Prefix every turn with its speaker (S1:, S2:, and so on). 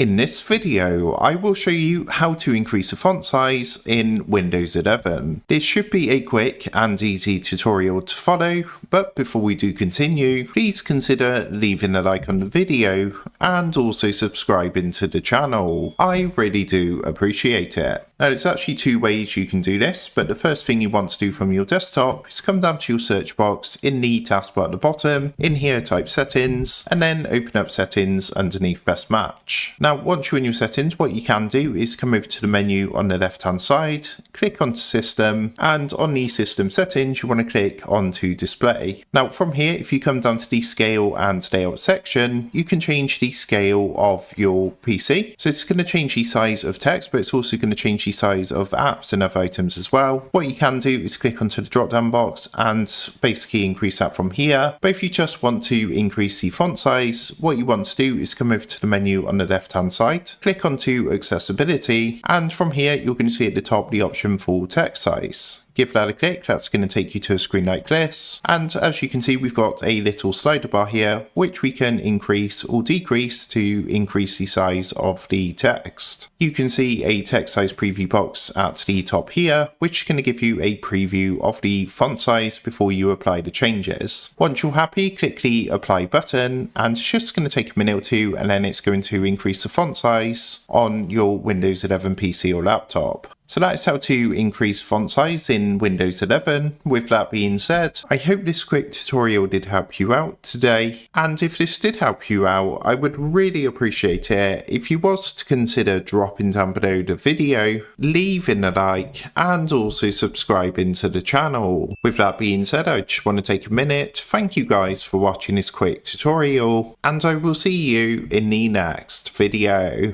S1: In this video, I will show you how to increase the font size in Windows 11. This should be a quick and easy tutorial to follow, but before we do continue, please consider leaving a like on the video and also subscribing to the channel. I really do appreciate it. Now there's actually two ways you can do this, but the first thing you want to do from your desktop is come down to your search box in the taskbar at the bottom, in here type settings, and then open up settings underneath best match. Now once you're in your settings, what you can do is come over to the menu on the left hand side, click onto system, and on the system settings you want to click onto display. Now from here, if you come down to the scale and layout section, you can change the scale of your PC. So it's going to change the size of text, but it's also going to change the size of apps and other items as well. What you can do is click onto the drop down box and basically increase that from here. But if you just want to increase the font size, what you want to do is come over to the menu on the left hand side, click onto accessibility, and from here you're going to see at the top the option for text size. Give that a click, that's going to take you to a screen like this, and as you can see we've got a little slider bar here which we can increase or decrease to increase the size of the text. You can see a text size preview box at the top here which is going to give you a preview of the font size before you apply the changes. Once you're happy, click the apply button and it's just going to take a minute or two and then it's going to increase the font size on your Windows 11 PC or laptop. So that's how to increase font size in Windows 11. With that being said, I hope this quick tutorial did help you out today. And if this did help you out, I would really appreciate it if you was to consider dropping down below the video, leaving a like, and also subscribing to the channel. With that being said, I just want to take a minute to thank you guys for watching this quick tutorial, and I will see you in the next video.